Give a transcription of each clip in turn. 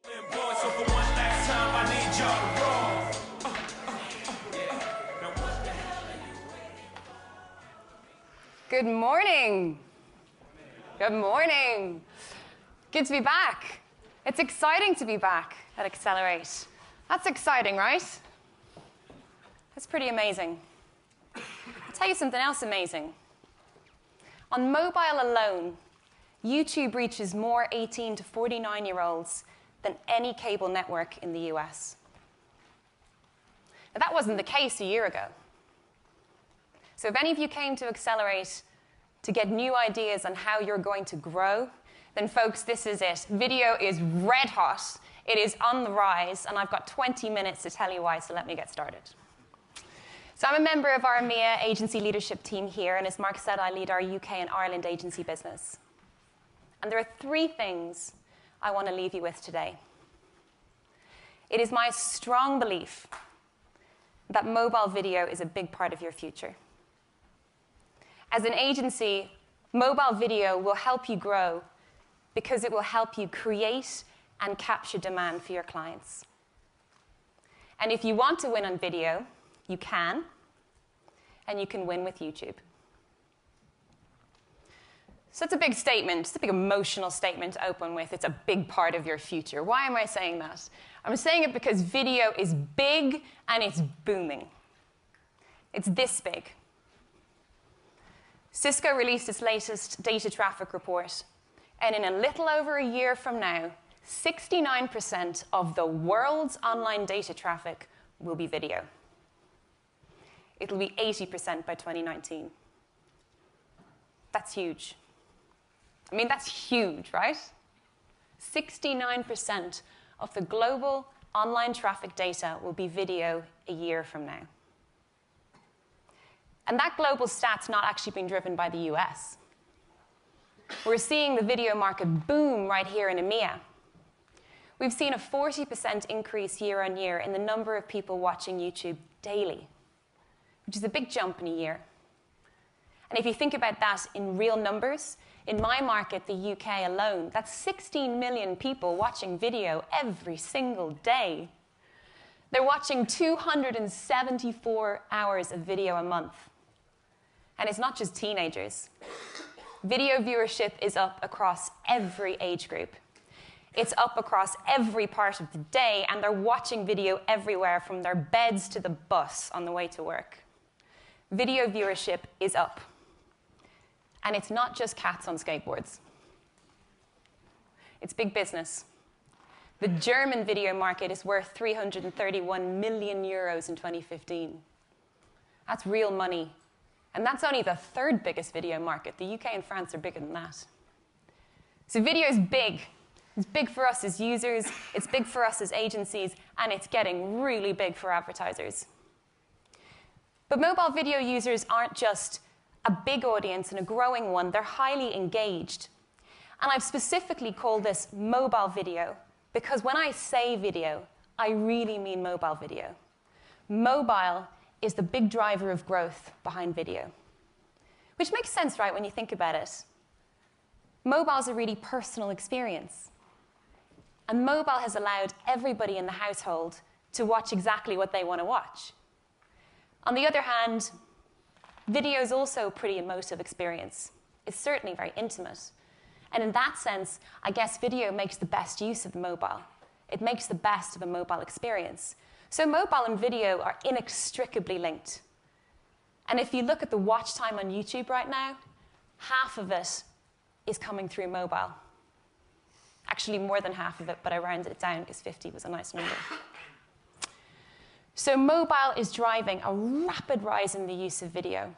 So for one last time, I need y'all to roll. Good morning. Good morning. Good to be back. It's exciting to be back at Accelerate. That's exciting, right? That's pretty amazing. I'll tell you something else amazing. On mobile alone, YouTube reaches more 18 to 49-year-olds than any cable network in the US. Now, that wasn't the case a year ago. So if any of you came to Accelerate to get new ideas on how you're going to grow, then folks, this is it. Video is red hot. It is on the rise, and I've got 20 minutes to tell you why, so let me get started. So I'm a member of our EMEA agency leadership team here, and as Mark said, I lead our UK and Ireland agency business. And there are three things I want to leave you with today. It is my strong belief that mobile video is a big part of your future. As an agency, mobile video will help you grow because it will help you create and capture demand for your clients. And if you want to win on video, you can, and you can win with YouTube. So it's a big statement. It's a big emotional statement to open with. It's a big part of your future. Why am I saying that? I'm saying it because video is big and it's booming. It's this big. Cisco released its latest data traffic report, and in a little over a year from now, 69% of the world's online data traffic will be video. It'll be 80% by 2019. That's huge. I mean, that's huge, right? 69% of the global online traffic data will be video a year from now. And that global stat's not actually being driven by the US. We're seeing the video market boom right here in EMEA. We've seen a 40% increase year on year in the number of people watching YouTube daily, which is a big jump in a year. And if you think about that in real numbers, in my market, the UK alone, that's 16 million people watching video every single day. They're watching 274 hours of video a month. And it's not just teenagers. Video viewership is up across every age group. It's up across every part of the day, and they're watching video everywhere, from their beds to the bus on the way to work. Video viewership is up. And it's not just cats on skateboards. It's big business. The German video market is worth 331 million euros in 2015. That's real money. And that's only the third biggest video market. The UK and France are bigger than that. So video is big. It's big for us as users, it's big for us as agencies, and it's getting really big for advertisers. But mobile video users aren't just a big audience and a growing one. They're highly engaged. And I've specifically called this mobile video because when I say video, I really mean mobile video. Mobile is the big driver of growth behind video, which makes sense, right, when you think about it. Mobile is a really personal experience. And mobile has allowed everybody in the household to watch exactly what they want to watch. On the other hand, video is also a pretty emotive experience. It's certainly very intimate. And in that sense, I guess video makes the best use of mobile. It makes the best of a mobile experience. So mobile and video are inextricably linked. And if you look at the watch time on YouTube right now, half of it is coming through mobile. Actually, more than half of it, but I rounded it down because 50 was a nice number. So mobile is driving a rapid rise in the use of video.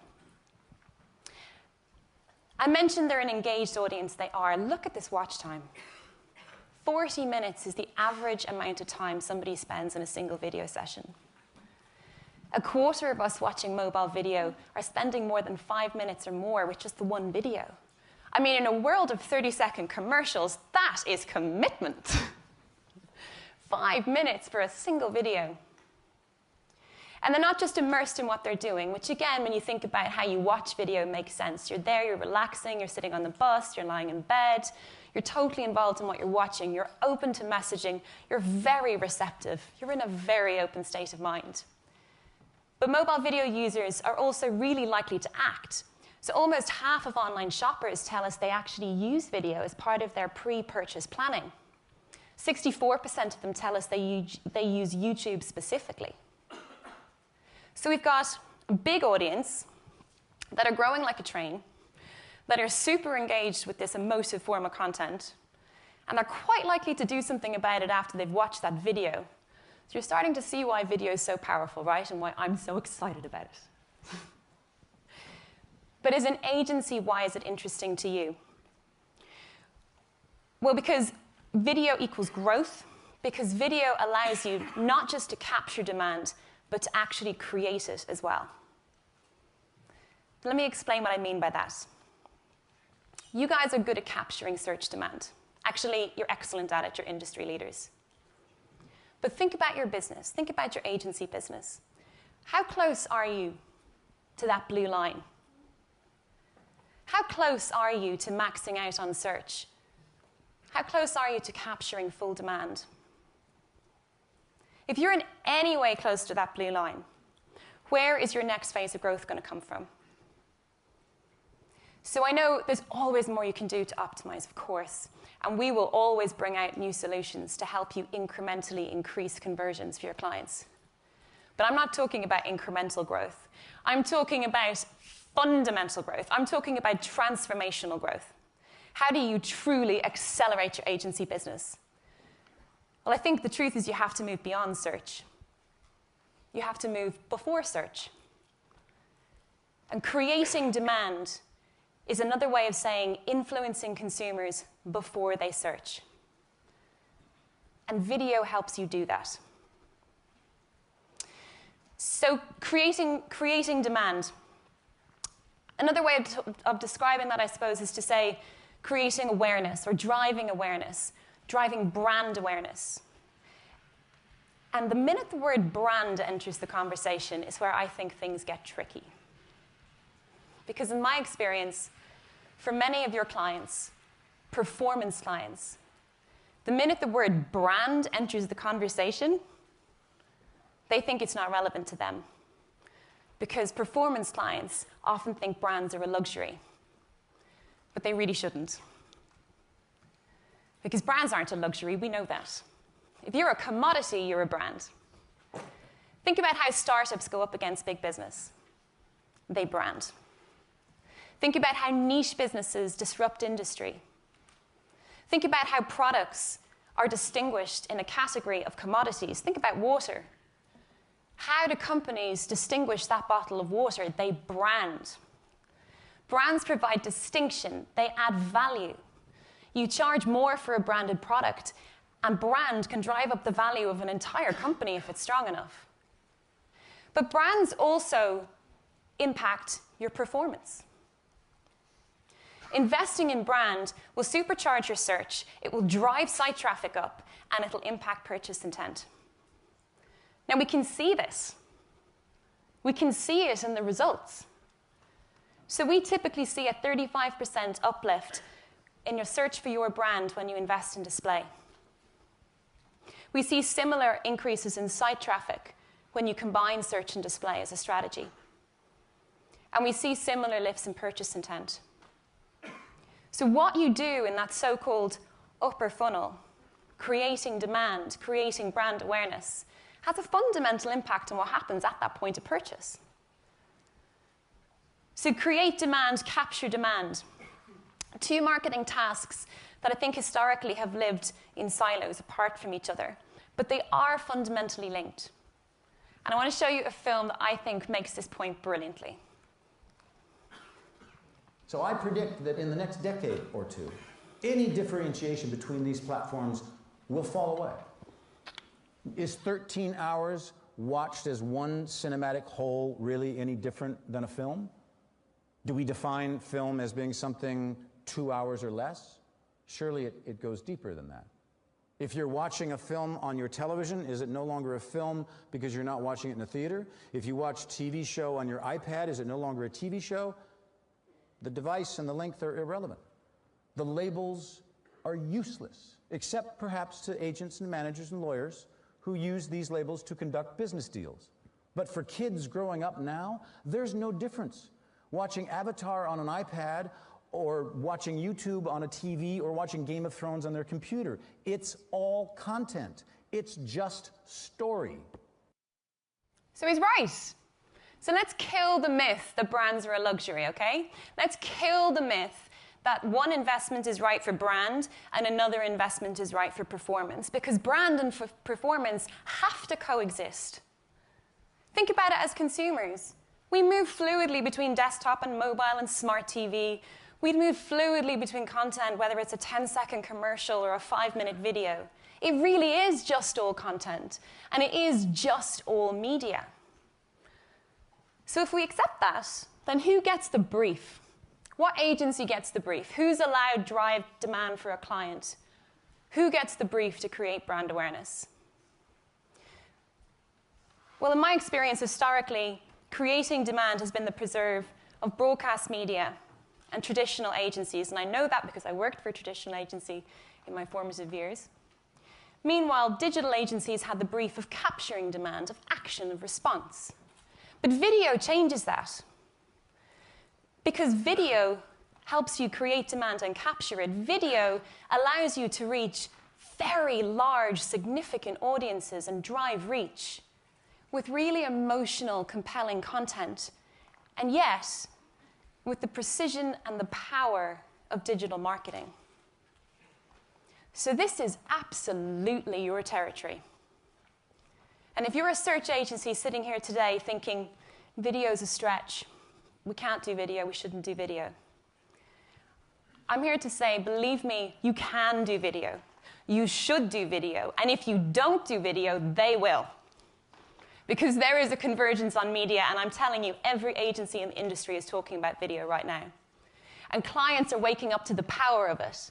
I mentioned they're an engaged audience. They are. Look at this watch time. 40 minutes is the average amount of time somebody spends in a single video session. A quarter of us watching mobile video are spending more than 5 minutes or more with just the one video. I mean, in a world of 30-second commercials, that is commitment. 5 minutes for a single video. And they're not just immersed in what they're doing, which again, when you think about how you watch video, makes sense. You're there, you're relaxing, you're sitting on the bus, you're lying in bed, you're totally involved in what you're watching, you're open to messaging, you're very receptive, you're in a very open state of mind. But mobile video users are also really likely to act. So almost half of online shoppers tell us they actually use video as part of their pre-purchase planning. 64% of them tell us they use YouTube specifically. So we've got a big audience that are growing like a train, that are super engaged with this emotive form of content, and they're quite likely to do something about it after they've watched that video. So you're starting to see why video is so powerful, right? And why I'm so excited about it. But as an agency, why is it interesting to you? Well, because video equals growth, because video allows you not just to capture demand, but to actually create it as well. Let me explain what I mean by that. You guys are good at capturing search demand. Actually, you're excellent at it, you're industry leaders. But think about your business, think about your agency business. How close are you to that blue line? How close are you to maxing out on search? How close are you to capturing full demand? If you're in any way close to that blue line, where is your next phase of growth going to come from? So I know there's always more you can do to optimize, of course, and we will always bring out new solutions to help you incrementally increase conversions for your clients. But I'm not talking about incremental growth. I'm talking about fundamental growth. I'm talking about transformational growth. How do you truly accelerate your agency business? Well, I think the truth is you have to move beyond search. You have to move before search. And creating demand is another way of saying influencing consumers before they search. And video helps you do that. So creating demand. Another way of describing that, I suppose, is to say creating awareness or driving brand awareness. And the minute the word brand enters the conversation is where I think things get tricky. Because in my experience, for many of your clients, performance clients, the minute the word brand enters the conversation, they think it's not relevant to them. Because performance clients often think brands are a luxury. But they really shouldn't. Because brands aren't a luxury, we know that. If you're a commodity, you're a brand. Think about how startups go up against big business. They brand. Think about how niche businesses disrupt industry. Think about how products are distinguished in a category of commodities. Think about water. How do companies distinguish that bottle of water? They brand. Brands provide distinction. They add value. You charge more for a branded product, and brand can drive up the value of an entire company if it's strong enough. But brands also impact your performance. Investing in brand will supercharge your search, it will drive site traffic up, and it'll impact purchase intent. Now, we can see this. We can see it in the results. So we typically see a 35% uplift in your search for your brand when you invest in display. We see similar increases in site traffic when you combine search and display as a strategy. And we see similar lifts in purchase intent. So what you do in that so-called upper funnel, creating demand, creating brand awareness, has a fundamental impact on what happens at that point of purchase. So create demand, capture demand. Two marketing tasks that I think historically have lived in silos apart from each other, but they are fundamentally linked. And I want to show you a film that I think makes this point brilliantly. So I predict that in the next decade or two, any differentiation between these platforms will fall away. Is 13 hours watched as one cinematic whole really any different than a film? Do we define film as being something 2 hours or less? Surely it goes deeper than that. If you're watching a film on your television, is it no longer a film because you're not watching it in a theater? If you watch a TV show on your iPad, is it no longer a TV show? The device and the length are irrelevant. The labels are useless, except perhaps to agents and managers and lawyers who use these labels to conduct business deals. But for kids growing up now, there's no difference. Watching Avatar on an iPad or watching YouTube on a TV or watching Game of Thrones on their computer. It's all content. It's just story. So he's right. So let's kill the myth that brands are a luxury, okay? Let's kill the myth that one investment is right for brand and another investment is right for performance, because brand and performance have to coexist. Think about it as consumers. We move fluidly between desktop and mobile and smart TV. We move fluidly between content, whether it's a 10-second commercial or a 5-minute video. It really is just all content, and it is just all media. So if we accept that, then who gets the brief? What agency gets the brief? Who's allowed drive demand for a client? Who gets the brief to create brand awareness? Well, in my experience, historically, creating demand has been the preserve of broadcast media and traditional agencies, and I know that because I worked for a traditional agency in my formative years. Meanwhile, digital agencies had the brief of capturing demand, of action, of response. But video changes that. Because video helps you create demand and capture it. Video allows you to reach very large, significant audiences and drive reach with really emotional, compelling content, and yet with the precision and the power of digital marketing. So this is absolutely your territory. And if you're a search agency sitting here today thinking, video's a stretch, we can't do video, we shouldn't do video, I'm here to say, believe me, you can do video. You should do video. And if you don't do video, they will. Because there is a convergence on media, and I'm telling you, every agency in the industry is talking about video right now. And clients are waking up to the power of it.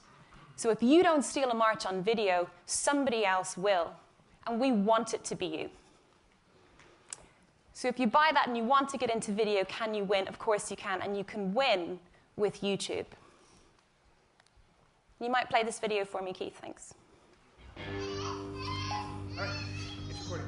So if you don't steal a march on video, somebody else will. And we want it to be you. So if you buy that and you want to get into video, can you win? Of course you can, and you can win with YouTube. You might play this video for me, Keith, thanks. All right, it's recording.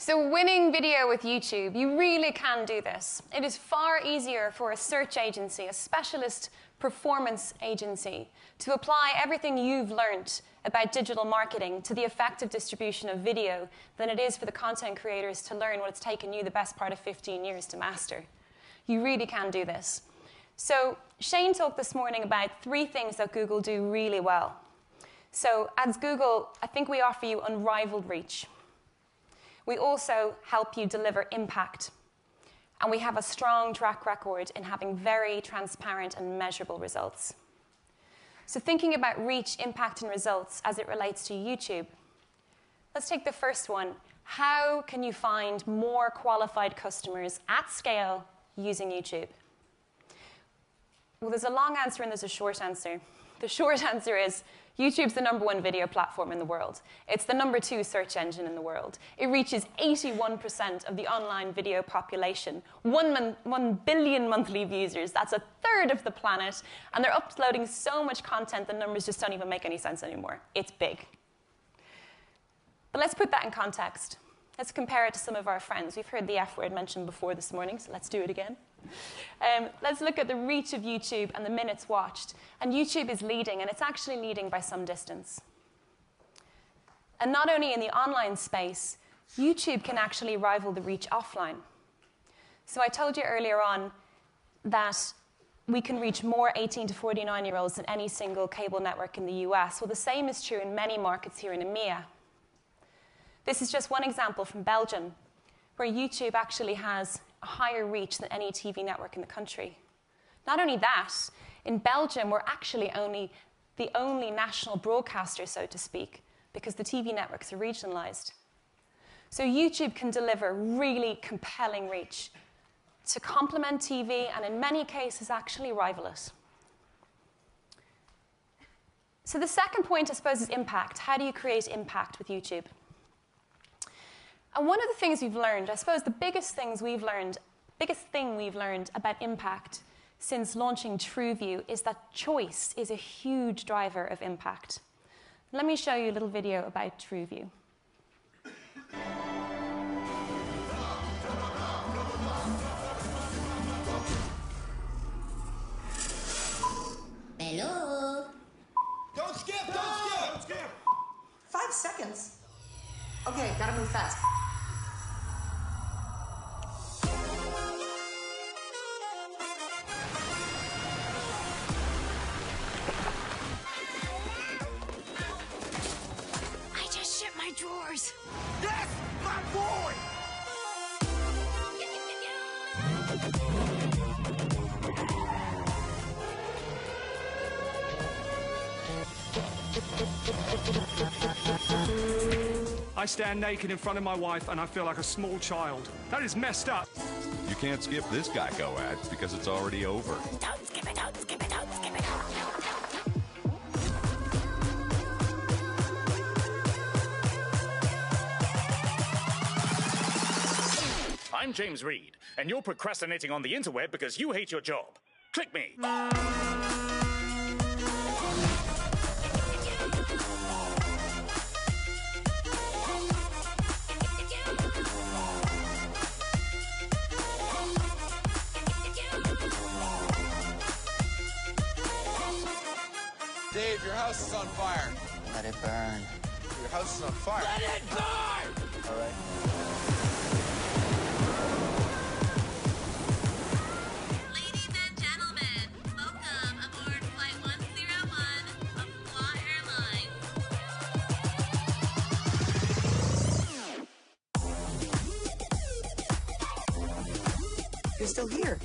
So winning video with YouTube, you really can do this. It is far easier for a search agency, a specialist performance agency, to apply everything you've learned about digital marketing to the effective distribution of video than it is for the content creators to learn what it's taken you the best part of 15 years to master. You really can do this. So Shane talked this morning about 3 things that Google do really well. So as Google, I think we offer you unrivaled reach. We also help you deliver impact. And we have a strong track record in having very transparent and measurable results. So thinking about reach, impact, and results as it relates to YouTube, let's take the first one. How can you find more qualified customers at scale using YouTube? Well, there's a long answer and there's a short answer. The short answer is YouTube's the #1 video platform in the world. It's the #2 search engine in the world. It reaches 81% of the online video population, 1 billion monthly users. That's a third of the planet, and they're uploading so much content the numbers just don't even make any sense anymore. It's big. But let's put that in context. Let's compare it to some of our friends. We've heard the F word mentioned before this morning, so let's do it again. Let's look at the reach of YouTube and the minutes watched. And YouTube is leading, and it's actually leading by some distance. And not only in the online space, YouTube can actually rival the reach offline. So I told you earlier on that we can reach more 18 to 49-year-olds than any single cable network in the US. Well, the same is true in many markets here in EMEA. This is just one example from Belgium, where YouTube actually has a higher reach than any TV network in the country. Not only that, in Belgium, we're actually the only national broadcaster, so to speak, because the TV networks are regionalized. So YouTube can deliver really compelling reach to complement TV and in many cases actually rival it. So the second point, I suppose, is impact. How do you create impact with YouTube? And one of the things we've learned, I suppose the biggest thing we've learned about impact since launching TrueView is that choice is a huge driver of impact. Let me show you a little video about TrueView. Hello? Don't skip! Don't skip! 5 seconds? Okay, gotta move fast. I just shipped my drawers. Yes! My boy! I stand naked in front of my wife and I feel like a small child. That is messed up. You can't skip this Geico ad because it's already over. Don't skip it, don't skip it, don't skip it. I'm James Reed, and you're procrastinating on the interweb because you hate your job. Click me. Dave, your house is on fire. Let it burn. Your house is on fire. Let it burn! All right. Ladies and gentlemen, welcome aboard Flight 101 of Flaw Airlines. You're still here.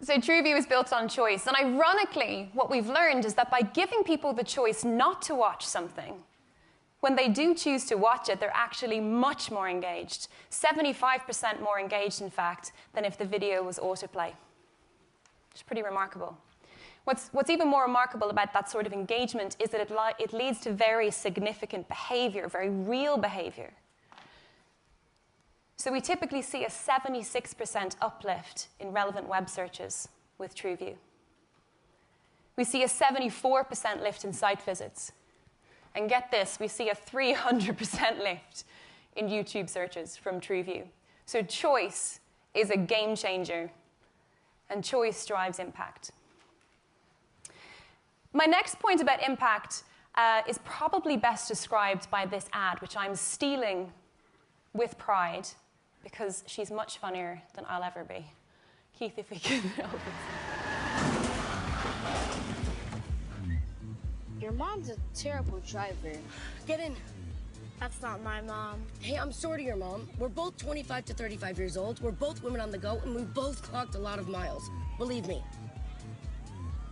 So TrueView is built on choice. And ironically, what we've learned is that by giving people the choice not to watch something, when they do choose to watch it, they're actually much more engaged. 75% more engaged, in fact, than if the video was autoplay. Which is pretty remarkable. What's even more remarkable about that sort of engagement is that it leads to very significant behavior, very real behavior. So we typically see a 76% uplift in relevant web searches with TrueView. We see a 74% lift in site visits. And get this, we see a 300% lift in YouTube searches from TrueView. So choice is a game changer, and choice drives impact. My next point about impact is probably best described by this ad, which I'm stealing with pride, because she's much funnier than I'll ever be. Keith, if we can help us. Your mom's a terrible driver. Get in. That's not my mom. Hey, I'm sort of your mom. We're both 25 to 35 years old. We're both women on the go, and we both clocked a lot of miles. Believe me.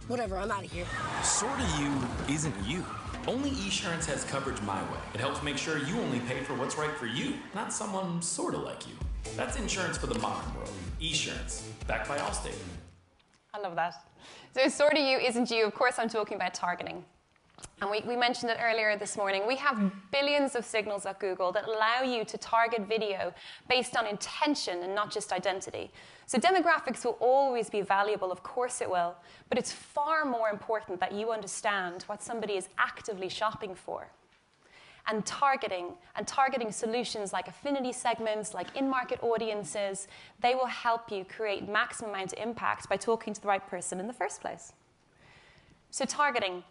Whatever, I'm out of here. Sorta you isn't you. Only Esurance has coverage my way. It helps make sure you only pay for what's right for you, not someone sorta like you. That's insurance for the modern world. Esurance, backed by Allstate. I love that. So sorta you isn't you. Of course, I'm talking about targeting. And we mentioned it earlier this morning. We have billions of signals at Google that allow you to target video based on intention and not just identity. So demographics will always be valuable, of course it will, but it's far more important that you understand what somebody is actively shopping for. And targeting solutions like affinity segments, like in-market audiences, they will help you create maximum amount of impact by talking to the right person in the first place. So targeting.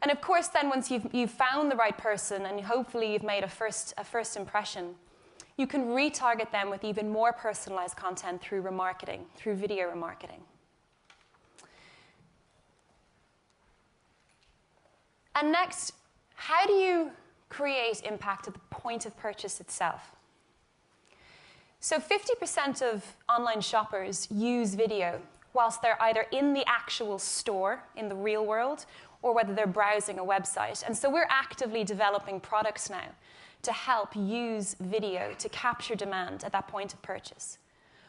And of course, then once you've found the right person and hopefully you've made a first impression, you can retarget them with even more personalized content through remarketing, through video remarketing. And next, how do you create impact at the point of purchase itself? So 50% of online shoppers use video whilst they're either in the actual store, in the real world, or whether they're browsing a website. And so we're actively developing products now to help use video to capture demand at that point of purchase.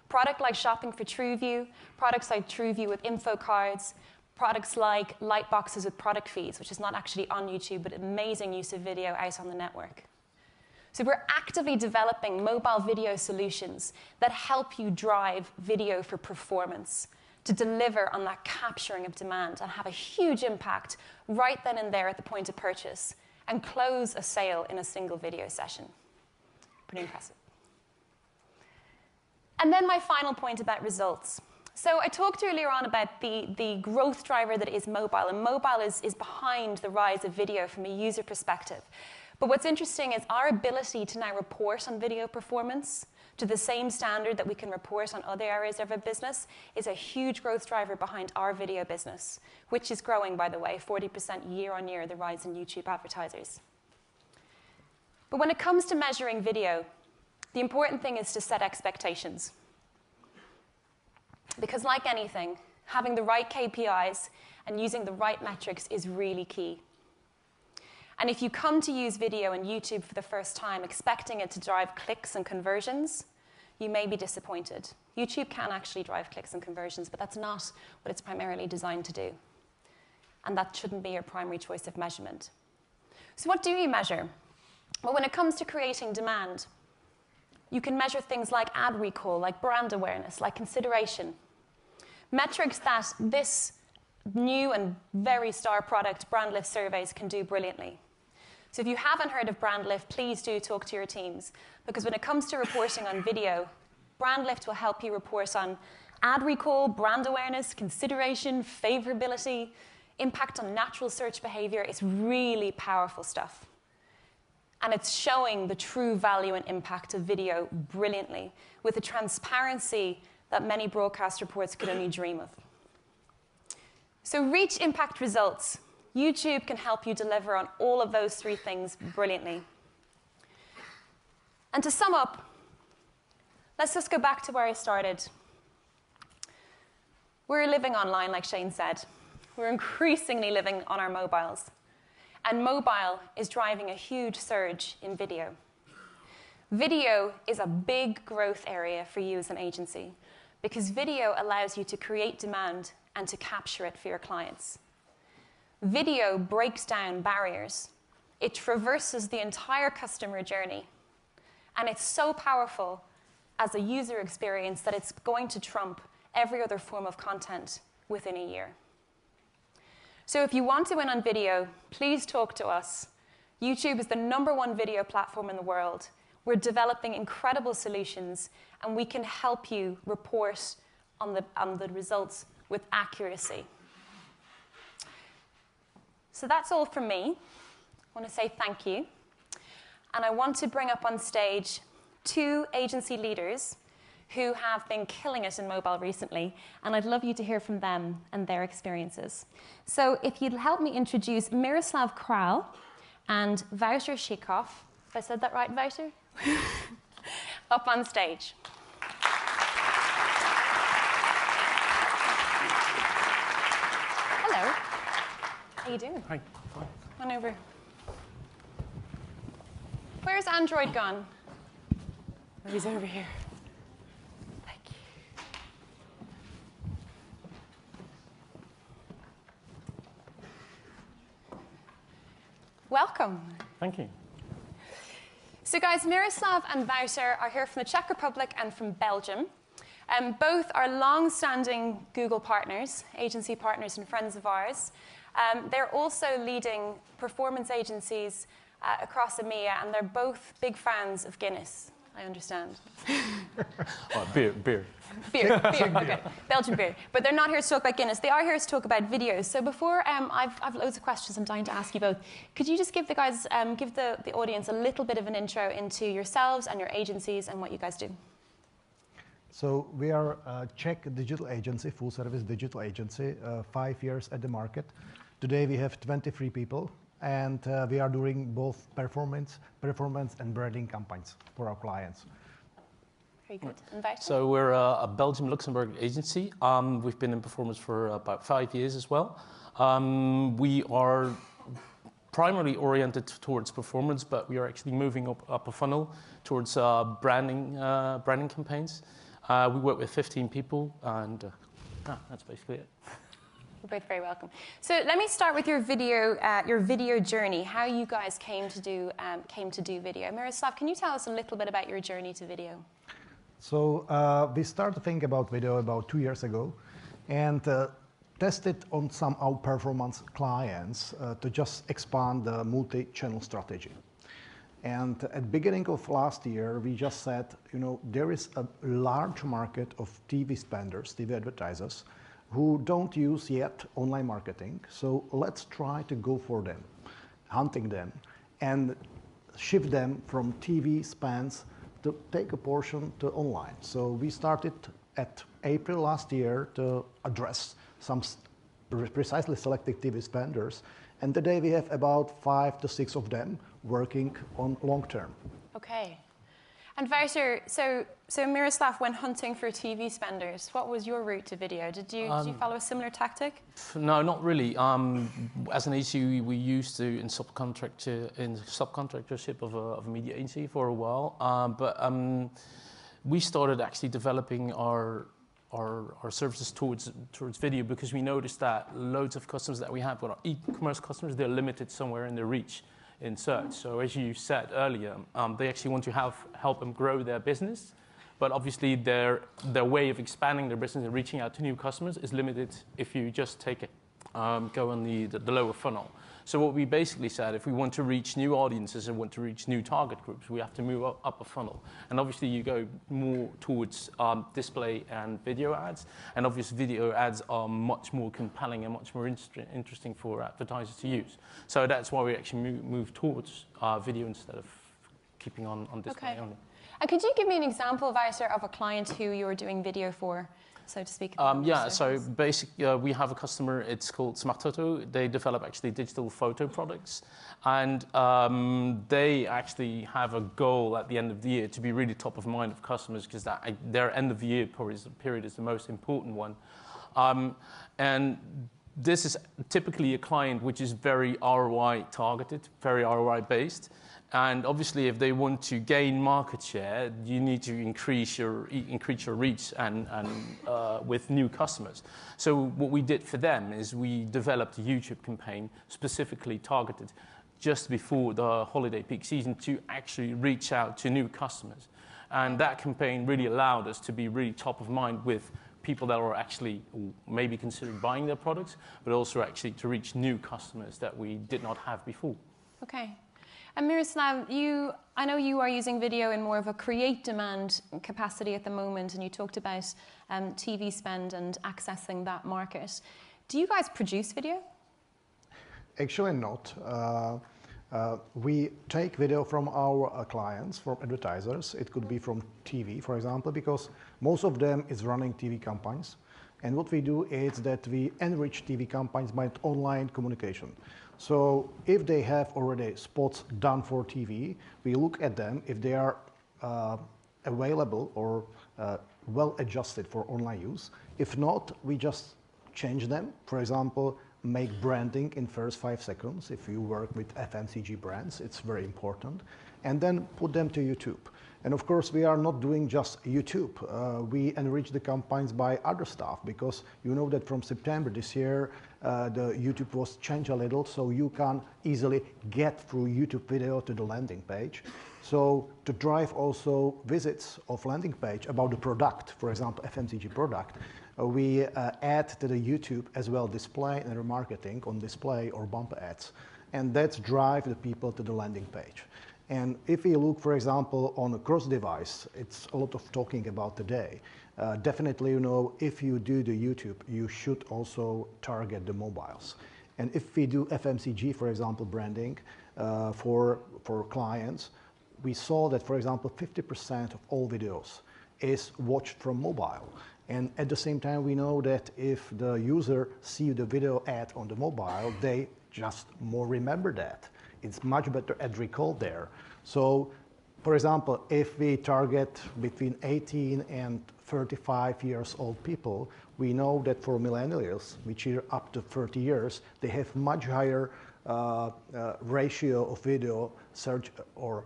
Product like Shopping for TrueView, products like TrueView with info cards, products like light boxes with product feeds, which is not actually on YouTube, but amazing use of video out on the network. So we're actively developing mobile video solutions that help you drive video for performance, to deliver on that capturing of demand and have a huge impact right then and there at the point of purchase, and close a sale in a single video session. Pretty impressive. And then my final point about results. So I talked earlier on about the growth driver that is mobile, and mobile is behind the rise of video from a user perspective. But what's interesting is our ability to now report on video performance to the same standard that we can report on other areas of our business is a huge growth driver behind our video business, which is growing, by the way, 40% year on year, the rise in YouTube advertisers. But when it comes to measuring video, the important thing is to set expectations. Because like anything, having the right KPIs and using the right metrics is really key. And if you come to use video and YouTube for the first time expecting it to drive clicks and conversions, you may be disappointed. YouTube can actually drive clicks and conversions, but that's not what it's primarily designed to do. And that shouldn't be your primary choice of measurement. So what do you measure? Well, when it comes to creating demand, you can measure things like ad recall, like brand awareness, like consideration. Metrics that this new and very star product, Brand Lift surveys, can do brilliantly. So if you haven't heard of Brand Lift, please do talk to your teams. Because when it comes to reporting on video, Brand Lift will help you report on ad recall, brand awareness, consideration, favorability, impact on natural search behavior. It's really powerful stuff. And it's showing the true value and impact of video brilliantly with a transparency that many broadcast reports could only dream of. So reach impact results. YouTube can help you deliver on all of those three things brilliantly. And to sum up, let's just go back to where I started. We're living online, like Shane said. We're increasingly living on our mobiles. And mobile is driving a huge surge in video. Video is a big growth area for you as an agency because video allows you to create demand and to capture it for your clients. Video breaks down barriers. It traverses the entire customer journey. And it's so powerful as a user experience that it's going to trump every other form of content within a year. So if you want to win on video, please talk to us. YouTube is the #1 video platform in the world. We're developing incredible solutions, and we can help you report on the results with accuracy. So that's all from me. I want to say thank you. And I want to bring up on stage 2 agency leaders who have been killing it in mobile recently, and I'd love you to hear from them and their experiences. So if you'd help me introduce Miroslav Kral and Wouter Schikoff, if I said that right, Wouter? Up on stage. Hello. How you doing? Hi. Fine. Come on over. Where's Android gone? Oh, he's over here. Thank you. Welcome. Thank you. So guys, Miroslav and Wouter are here from the Czech Republic and from Belgium. Both are long-standing Google partners, agency partners and friends of ours. They're also leading performance agencies across EMEA, and they're both big fans of Guinness, I understand. Beer. Beer, okay. Belgian beer. But they're not here to talk about Guinness. They are here to talk about videos. So before, I've loads of questions I'm dying to ask you both. Could you just give the guys, give the audience a little bit of an intro into yourselves and your agencies and what you guys do? So we are a Czech digital agency, full-service digital agency, 5 years at the market. Today we have 23 people, and we are doing both performance and branding campaigns for our clients. Very good. And Wouter? So we're a Belgium-Luxembourg agency. We've been in performance for about 5 years as well. We are primarily oriented towards performance, but we are actually moving up a funnel towards branding campaigns. We work with 15 people, and that's basically it. You're both very welcome. So let me start with your video journey. How you guys came to do video. Miroslav, can you tell us a little bit about your journey to video? So we started to think about video about 2 years ago, and tested on some our performance clients to just expand the multi-channel strategy. And at the beginning of last year, we just said, you know, there is a large market of TV spenders, TV advertisers, who don't use yet online marketing. So let's try to go for them, hunting them, and shift them from TV spends to take a portion to online. So we started at April last year to address some precisely selected TV spenders. And today we have about 5 to 6 of them working on long term. Okay. And Wouter, so Miroslav went hunting for TV spenders. What was your route to video? Did you follow a similar tactic? No, not really. As an agency, we used to in subcontractorship of a media agency for a while. But we started actually developing our services towards video because we noticed that loads of customers that we have, our e-commerce customers, they're limited somewhere in their reach in search. So as you said earlier, they actually want to help them grow their business, but obviously their way of expanding their business and reaching out to new customers is limited if you just go on the lower funnel. So what we basically said, if we want to reach new audiences and want to reach new target groups, we have to move up a funnel. And obviously you go more towards display and video ads. And obviously video ads are much more compelling and much more interesting for advertisers to use. So that's why we actually move towards video instead of keeping on display only. And could you give me an example, Wouter, of a client who you're doing video for, so to speak? Yeah, so basically we have a customer, it's called Smart Photo. They develop actually digital photo products. And they actually have a goal at the end of the year to be really top of mind of customers because their end of the year period is the most important one. And this is typically a client which is very ROI targeted, very ROI based. And obviously, if they want to gain market share, you need to increase your reach and with new customers. So what we did for them is we developed a YouTube campaign specifically targeted just before the holiday peak season to actually reach out to new customers. And that campaign really allowed us to be really top of mind with people that were actually maybe considering buying their products, but also actually to reach new customers that we did not have before. Okay. And Miroslav, I know you are using video in more of a create demand capacity at the moment, and you talked about TV spend and accessing that market. Do you guys produce video? Actually not. We take video from our clients, from advertisers. It could be from TV, for example, because most of them is running TV campaigns. And what we do is that we enrich TV campaigns by online communication. So if they have already spots done for TV, we look at them if they are available or well adjusted for online use. If not, we just change them. For example, make branding in first 5 seconds. If you work with FMCG brands, it's very important. And then put them to YouTube. And of course, we are not doing just YouTube. We enrich the campaigns by other stuff, because you know that from September this year, the YouTube was changed a little, so you can easily get through YouTube video to the landing page. So to drive also visits of landing page about the product, for example, FMCG product, we add to the YouTube as well display and remarketing on display or bumper ads. And that's drive the people to the landing page. And if we look, for example, on a cross-device, it's a lot of talking about today. Definitely, you know, if you do the YouTube, you should also target the mobiles. And if we do FMCG, for example, branding for clients, we saw that, for example, 50% of all videos is watched from mobile. And at the same time, we know that if the user see the video ad on the mobile, they just more remember that. It's much better ad recall there. So, for example, if we target between 18 and 35 years old people, we know that for millennials, which are up to 30 years, they have much higher ratio of video search or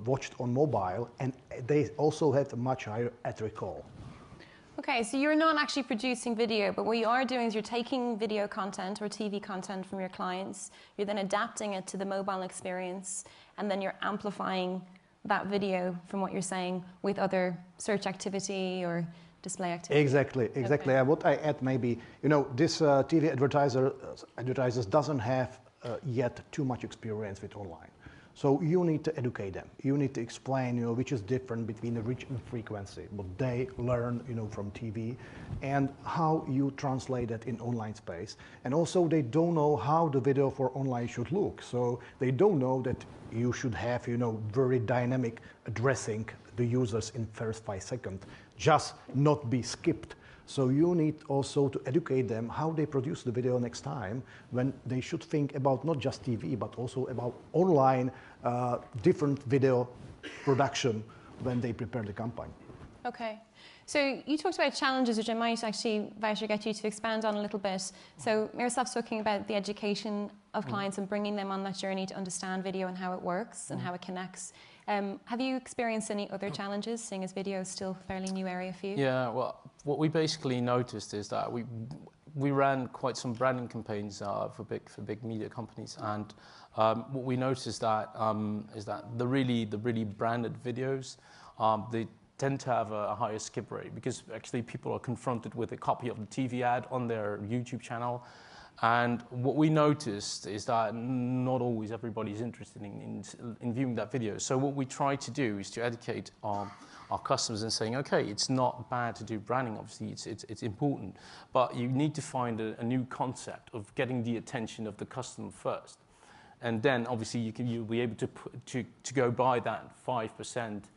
watched on mobile, and they also have a much higher ad recall. Okay, so you're not actually producing video, but what you are doing is you're taking video content or TV content from your clients, you're then adapting it to the mobile experience, and then you're amplifying that video from what you're saying with other search activity or display activity. Exactly. Okay. And what I add maybe, you know, this TV advertisers doesn't have yet too much experience with online. So you need to educate them. You need to explain, you know, which is different between the reach and frequency, what they learn, you know, from TV, and how you translate that in online space. And also they don't know how the video for online should look. So they don't know that you should have, you know, very dynamic addressing the users in first 5 seconds, just not be skipped. So you need also to educate them how they produce the video next time, when they should think about not just TV, but also about online different video production when they prepare the campaign. Okay. So you talked about challenges, which I might actually, Wouter, get you to expand on a little bit. So Miroslav's talking about the education of clients and bringing them on that journey to understand video and how it works and how it connects. Have you experienced any other challenges, seeing as video is still a fairly new area for you? Yeah, well, what we basically noticed is that we ran quite some branding campaigns for big media companies, and what we noticed is that the really branded videos, they tend to have a higher skip rate, because actually people are confronted with a copy of the TV ad on their YouTube channel. And what we noticed is that not always everybody is interested in viewing that video. So what we try to do is to educate our customers and saying, okay, it's not bad to do branding, obviously it's important, but you need to find a new concept of getting the attention of the customer first. And then obviously you'll be able to go by that 5-second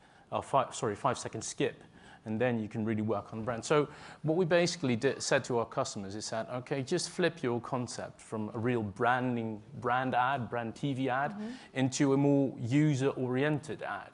skip, and then you can really work on the brand. So what we basically said to our customers is that, okay, just flip your concept from a real brand TV ad, into a more user-oriented ad.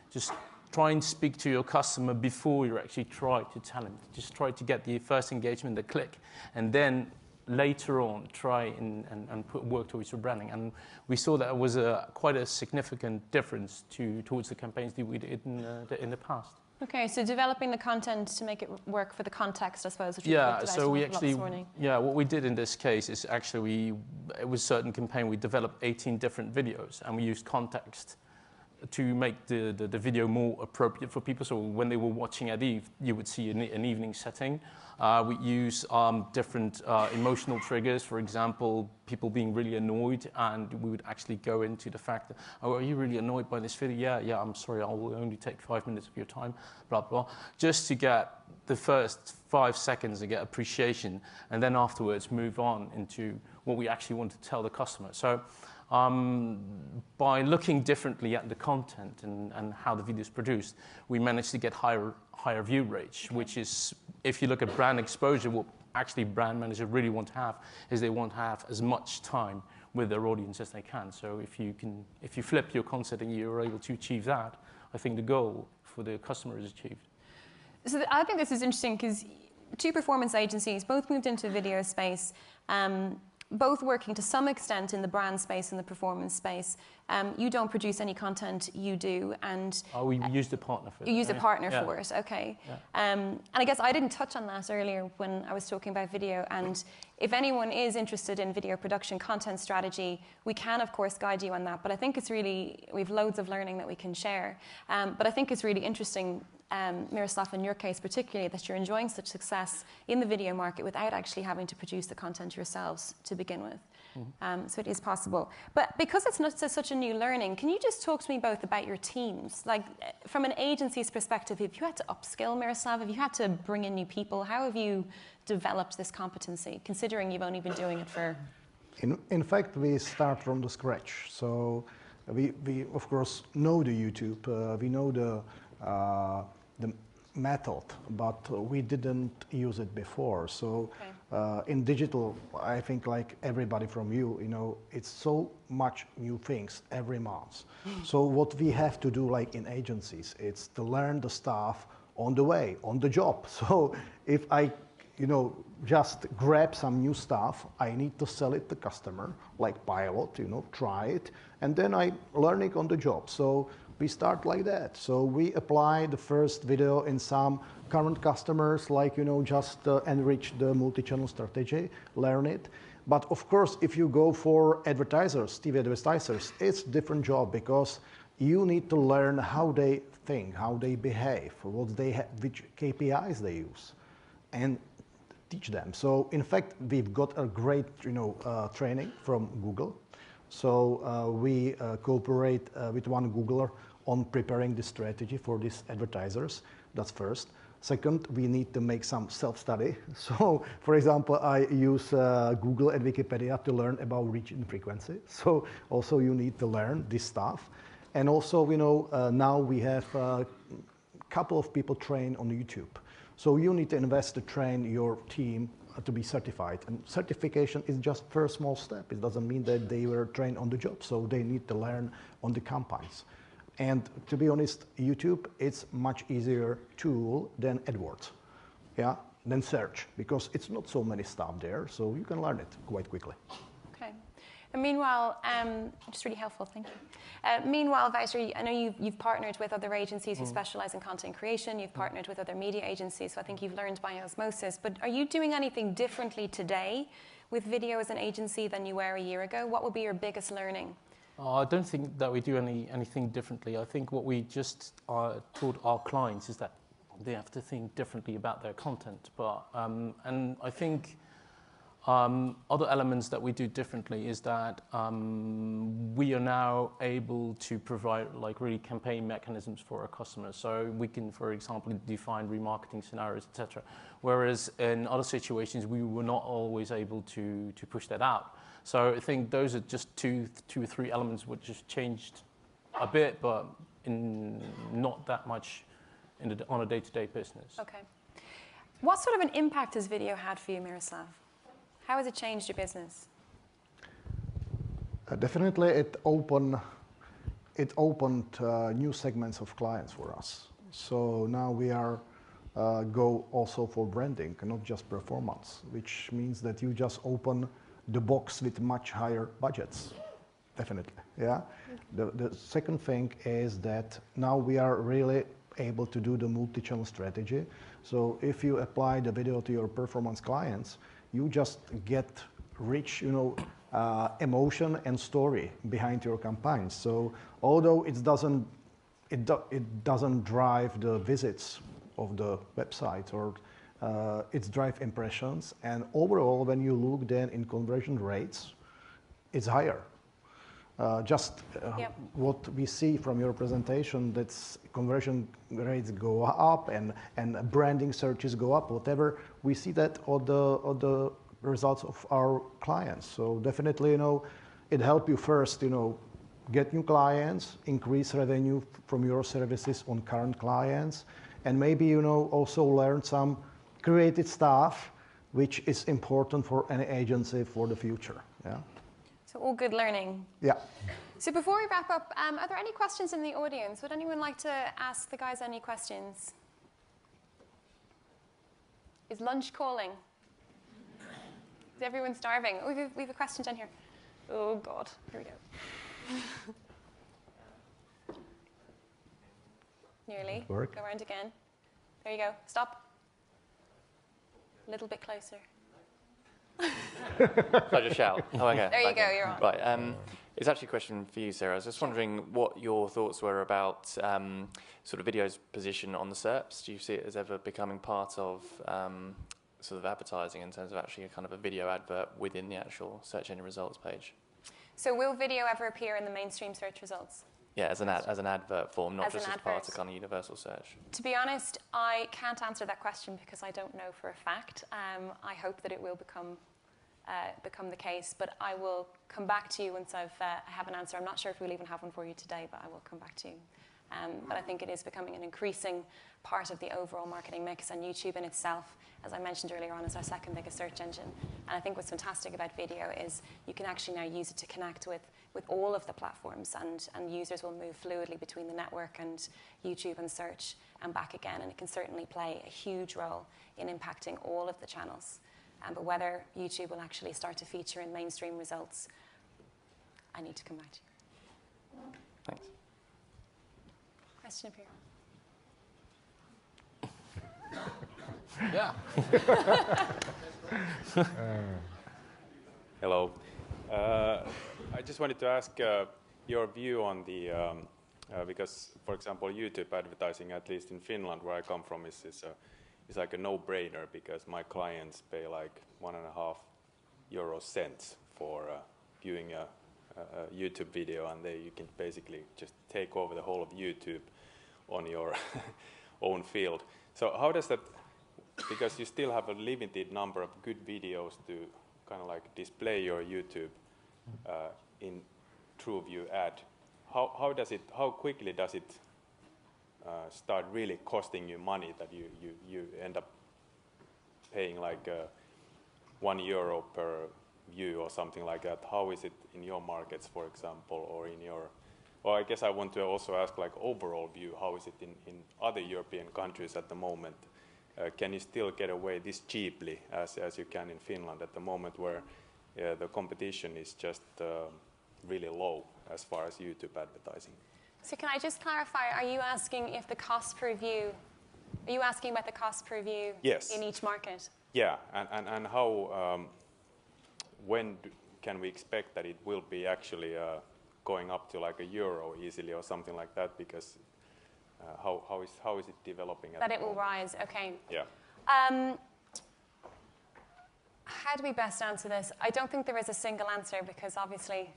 Just try and speak to your customer before you actually try to tell him. Just try to get the first engagement, the click, and then later on try and work towards your branding. And we saw that it was quite a significant difference towards the campaigns that we did in the past. Okay, so developing the content to make it work for the context, I suppose, which we yeah, talked about so we a lot actually, this morning. yeah, what we did in this case is actually, it was a certain campaign, we developed 18 different videos, and we used context to make the video more appropriate for people. So when they were watching at eve, you would see an evening setting. We use different emotional triggers, for example, people being really annoyed, and we would actually go into the fact that, oh, are you really annoyed by this video? Yeah, I'm sorry, I will only take 5 minutes of your time, blah, blah, just to get the first 5 seconds to get appreciation, and then afterwards move on into what we actually want to tell the customer. So by looking differently at the content and how the video is produced, we managed to get higher view rates, which is, if you look at brand exposure, what actually brand managers really want to have is they want to have as much time with their audience as they can. So if you flip your concept and you're able to achieve that, I think the goal for the customer is achieved. So I think this is interesting because two performance agencies both moved into the video space. both working to some extent in the brand space and the performance space. You don't produce any content, you do, and we used a partner for it. You used a partner Yeah. for it, okay. Yeah. And I guess I didn't touch on that earlier when I was talking about video, and if anyone is interested in video production content strategy, we can of course guide you on that, but I think it's really, we've loads of learning that we can share. But I think it's really interesting, Miroslav, in your case particularly, that you're enjoying such success in the video market without actually having to produce the content yourselves to begin with. So it is possible. But because it's not such a new learning, can you just talk to me both about your teams? Like, from an agency's perspective, if you had to upskill Miroslav, if you had to bring in new people, how have you developed this competency, considering you've only been doing it for... In fact, we start from the scratch. So we of course, know the YouTube. We know the method, but we didn't use it before. So in digital, I think like everybody from you know, it's so much new things every month. So what we have to do, like in agencies, it's to learn the stuff on the way, on the job. So if I, you know, just grab some new stuff, I need to sell it to customer, like pilot, you know, try it, and then I learn it on the job. So we start like that. So we apply the first video in some current customers, like, you know, just enrich the multi-channel strategy, learn it. But of course, if you go for advertisers, TV advertisers, it's a different job because you need to learn how they think, how they behave, what they have, which KPIs they use, and teach them. So in fact, we've got a great, you know, training from Google. So we cooperate with one Googler on preparing the strategy for these advertisers. That's first. Second, we need to make some self-study. So, for example, I use Google and Wikipedia to learn about reach and frequency. So also you need to learn this stuff. And also, you know, now we have a couple of people trained on YouTube. So you need to invest to train your team to be certified. And certification is just first small step. It doesn't mean that they were trained on the job. So they need to learn on the campaigns. And to be honest, YouTube is much easier tool than AdWords, yeah, than search, because it's not so many stuff there, so you can learn it quite quickly. Okay. And meanwhile, just really helpful, thank you. Meanwhile, Wouter, I know you've partnered with other agencies who specialize in content creation. You've partnered with other media agencies, so I think you've learned by osmosis. But are you doing anything differently today with video as an agency than you were a year ago? What would be your biggest learning? I don't think that we do anything differently. I think what we just taught our clients is that they have to think differently about their content. But and I think other elements that we do differently is that we are now able to provide like really campaign mechanisms for our customers. So we can, for example, define remarketing scenarios, etc. Whereas in other situations, we were not always able to push that out. So I think those are just two or three elements which have changed a bit, but not that much on a day-to-day business. Okay. What sort of an impact has video had for you, Miroslav? How has it changed your business? Definitely, it opened new segments of clients for us. So now we are go also for branding, not just performance, which means that you just open the box with much higher budgets, definitely, yeah. The second thing is that now we are really able to do the multi-channel strategy. So if you apply the video to your performance clients, you just get rich, you know, emotion and story behind your campaigns. So although it doesn't drive the visits of the website or it's drive impressions, and overall, when you look then in conversion rates, it's higher. What we see from your presentation, that's conversion rates go up and branding searches go up, whatever. We see that on the results of our clients. So definitely, you know, it helps you first, you know, get new clients, increase revenue from your services on current clients, and maybe, you know, also learn some creative stuff, which is important for any agency for the future. Yeah. So all good learning. Yeah. So before we wrap up, are there any questions in the audience? Would anyone like to ask the guys any questions? Is lunch calling? Is everyone starving? Oh, we have a question down here. Oh, God. Here we go. Nearly. Work. Go around again. There you go. Stop. A little bit closer. Should I just shout? Oh, okay. There you go. You're on. Right. It's actually a question for you, Sarah. I was just wondering what your thoughts were about sort of video's position on the SERPs. Do you see it as ever becoming part of sort of advertising in terms of actually a kind of a video advert within the actual search engine results page? So will video ever appear in the mainstream search results? Yeah, as an advert form, not just as part of kind of universal search. To be honest, I can't answer that question because I don't know for a fact. I hope that it will become the case, but I will come back to you once I have an answer. I'm not sure if we'll even have one for you today, but I will come back to you. But I think it is becoming an increasing part of the overall marketing mix, and YouTube in itself, as I mentioned earlier on, is our second biggest search engine. And I think what's fantastic about video is you can actually now use it to connect with all of the platforms, and users will move fluidly between the network and YouTube and search and back again, and it can certainly play a huge role in impacting all of the channels. But whether YouTube will actually start to feature in mainstream results, I need to come back to you. Thanks. Question up here. Yeah. Hello. I just wanted to ask your view on the, because, for example, YouTube advertising, at least in Finland, where I come from, is like a no-brainer because my clients pay like 1.5 euro cents for viewing a YouTube video, and you can basically just take over the whole of YouTube on your own field. So how does that, because you still have a limited number of good videos to kind of like display your YouTube in TrueView ad, how quickly does it start really costing you money that you end up paying like 1 euro per view or something like that? How is it in your markets, for example, or in your, well, I guess I want to also ask like overall view, how is it in other European countries at the moment? Can you still get away this cheaply as you can in Finland at the moment, where the competition is just really low as far as YouTube advertising? So can I just clarify, are you asking if the cost per view, are you asking about the cost per view Yes. in each market? Yeah, and how, when can we expect that it will be actually going up to like €1 easily or something like that? Because how is it developing at That the it will moment? rise, okay. Yeah. How do we best answer this? I don't think there is a single answer because obviously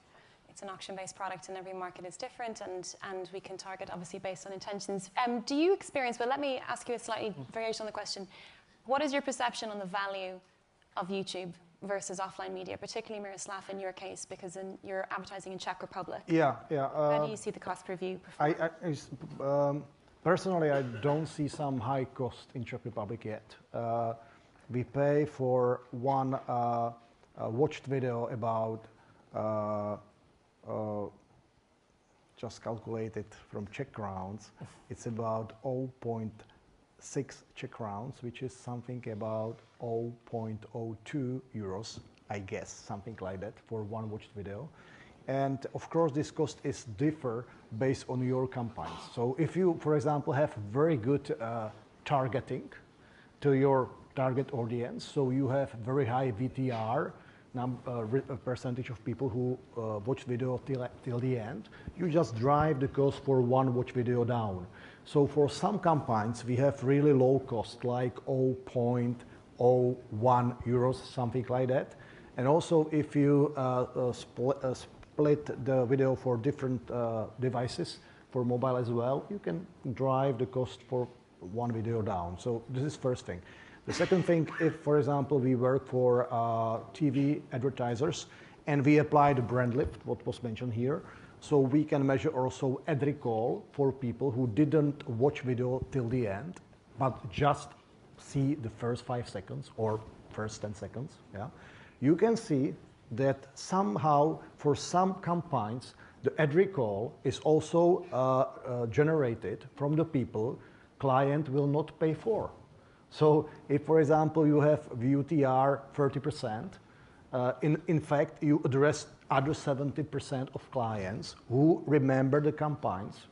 it's an auction-based product and every market is different, and we can target obviously based on intentions. Do you experience, well, let me ask you a slightly variation on the question. What is your perception on the value of YouTube versus offline media, particularly Miroslav in your case, because you're advertising in Czech Republic? Yeah. How do you see the cost per view? Personally, I don't see some high cost in Czech Republic yet. We pay for one watched video about, just calculated from Czech crowns, it's about 0.6 Czech crowns, which is something about 0.02 euros, I guess, something like that, for one watched video. And of course, this cost is differ based on your campaigns. So if you, for example, have very good targeting to your target audience, so you have very high VTR, percentage of people who watch video till the end, you just drive the cost for one watch video down. So for some campaigns, we have really low cost, like 0.01 euros, something like that. And also, if you split the video for different devices, for mobile as well, you can drive the cost for one video down. So this is first thing. The second thing, if, for example, we work for TV advertisers and we apply the brand lift, what was mentioned here, so we can measure also ad recall for people who didn't watch video till the end, but just see the first 5 seconds or first 10 seconds. Yeah, you can see that somehow for some campaigns, the ad recall is also generated from the people client will not pay for. So if, for example, you have VUTR 30%, In fact, you address other 70% of clients who remember the campaigns,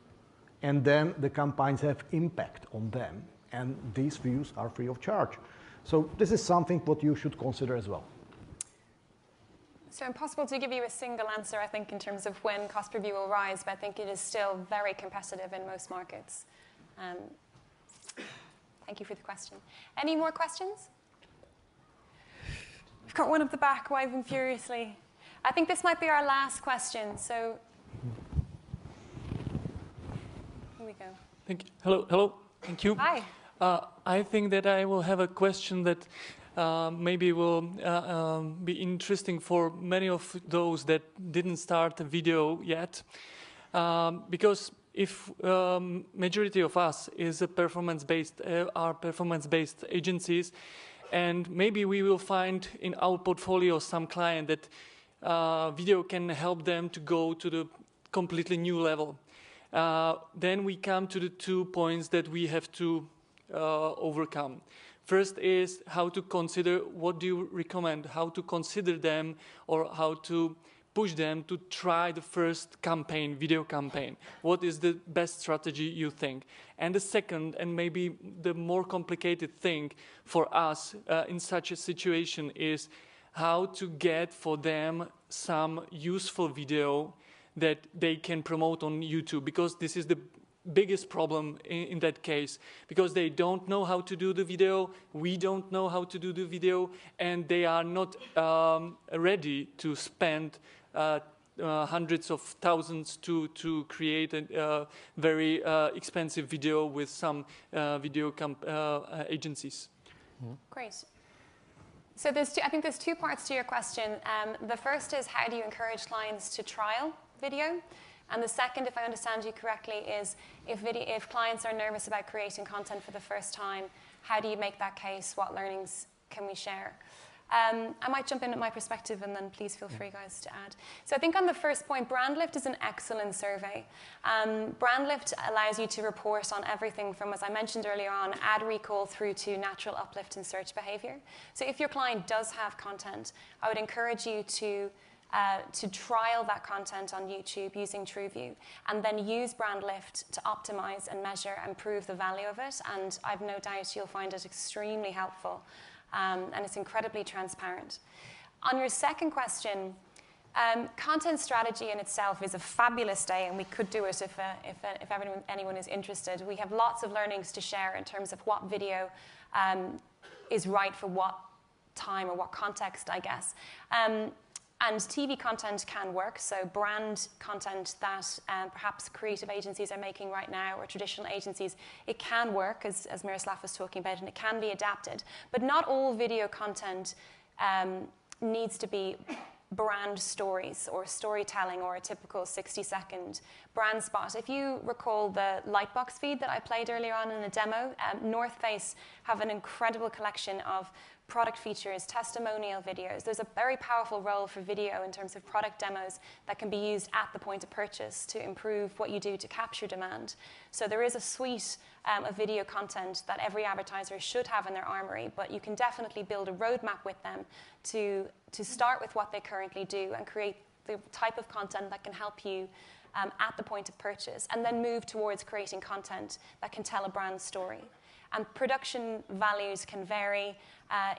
and then the campaigns have impact on them, and these views are free of charge. So this is something what you should consider as well. So impossible to give you a single answer, I think, in terms of when cost per view will rise, but I think it is still very competitive in most markets. Thank you for the question. Any more questions? We've got one up the back waving furiously. I think this might be our last question, so here we go. Thank you. Hello, hello. Thank you. Hi. I think that I will have a question that maybe will be interesting for many of those that didn't start a video yet, because if majority of us is a performance-based, are performance-based agencies, and maybe we will find in our portfolio some client that video can help them to go to the completely new level. Then we come to the 2 points that we have to overcome. First is how to consider, what do you recommend, how to consider them or how to push them to try the first campaign, video campaign. What is the best strategy you think? And the second, and maybe the more complicated thing for us in such a situation is how to get for them some useful video that they can promote on YouTube, because this is the biggest problem in that case, because they don't know how to do the video, we don't know how to do the video, and they are not ready to spend hundreds of thousands to create a very expensive video with some video agencies. Great. So I think there's 2 parts to your question. The first is, how do you encourage clients to trial video? And the second, if I understand you correctly, is if clients are nervous about creating content for the first time, how do you make that case? What learnings can we share? I might jump in at my perspective, and then please feel free, guys, to add. So I think on the first point, BrandLift is an excellent survey. BrandLift allows you to report on everything from, as I mentioned earlier on, ad recall through to natural uplift in search behavior. So if your client does have content, I would encourage you to trial that content on YouTube using TrueView, and then use BrandLift to optimize and measure and prove the value of it. And I've no doubt you'll find it extremely helpful. And it's incredibly transparent. On your second question, content strategy in itself is a fabulous day, and we could do it if anyone is interested. We have lots of learnings to share in terms of what video is right for what time or what context, I guess. And TV content can work, so brand content that perhaps creative agencies are making right now, or traditional agencies, it can work, as Miroslav was talking about, and it can be adapted. But not all video content needs to be brand stories or storytelling or a typical 60-second brand spot. If you recall the Lightbox feed that I played earlier on in the demo, North Face have an incredible collection of product features, testimonial videos. There's a very powerful role for video in terms of product demos that can be used at the point of purchase to improve what you do to capture demand. So there is a suite of video content that every advertiser should have in their armory, but you can definitely build a roadmap with them to start with what they currently do and create the type of content that can help you at the point of purchase, and then move towards creating content that can tell a brand story. And production values can vary,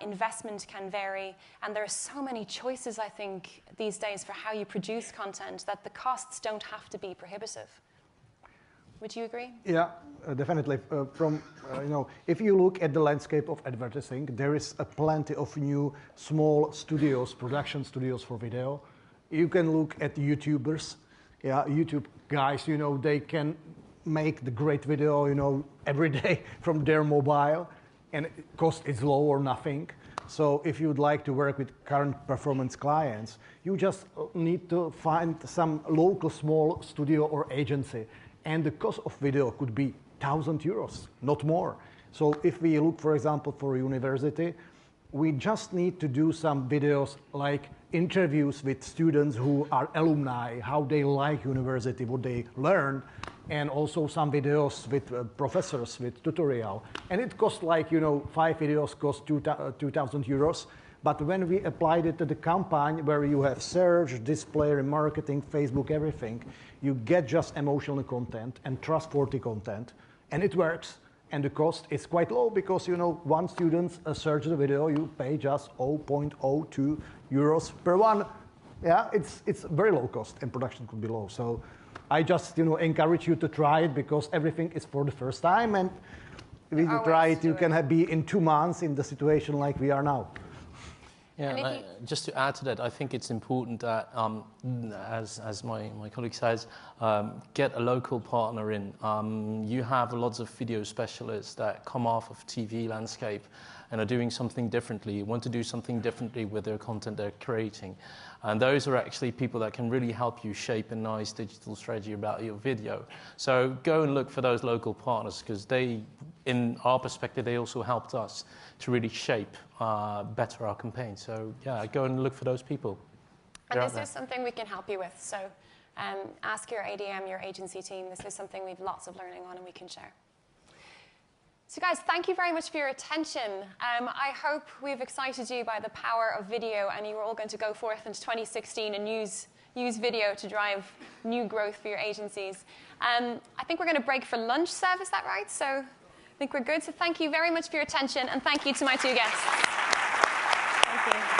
investment can vary, and there are so many choices, I think, these days for how you produce content that the costs don't have to be prohibitive. Would you agree? Yeah, definitely. If you look at the landscape of advertising, there is plenty of new small studios, production studios for video. You can look at YouTubers. Yeah, YouTube guys, they can make the great video, every day from their mobile, and cost is low or nothing. So if you'd like to work with current performance clients, you just need to find some local small studio or agency, and the cost of video could be 1,000 euros, not more. So if we look, for example, for a university, we just need to do some videos like interviews with students who are alumni, how they like university, what they learn, and also some videos with professors with tutorial. And it costs 5 videos cost 2,000 euros. But when we applied it to the campaign where you have search, display, remarketing, Facebook, everything, you get just emotional content and trustworthy content, and it works. And the cost is quite low because, you know, one student searches the video, you pay just 0.02 euros per one. Yeah, it's very low cost, and production could be low. So I just, you know, encourage you to try it because everything is for the first time, and if you try it, you can be in 2 months in the situation like we are now. Yeah, just to add to that, I think it's important that, as my colleague says, get a local partner in. You have lots of video specialists that come off of TV landscape and are doing something differently, want to do something differently with their content they're creating. And those are actually people that can really help you shape a nice digital strategy about your video. So go and look for those local partners because they, in our perspective, they also helped us to really shape better our campaign. So yeah, go and look for those people. And this is something we can help you with. So ask your ADM, your agency team. This is something we've lots of learning on and we can share. So guys, thank you very much for your attention. I hope we've excited you by the power of video and you are all going to go forth into 2016 and use video to drive new growth for your agencies. I think we're going to break for lunch, Sev, is that right? So I think we're good. So thank you very much for your attention and thank you to my two guests. Thank you.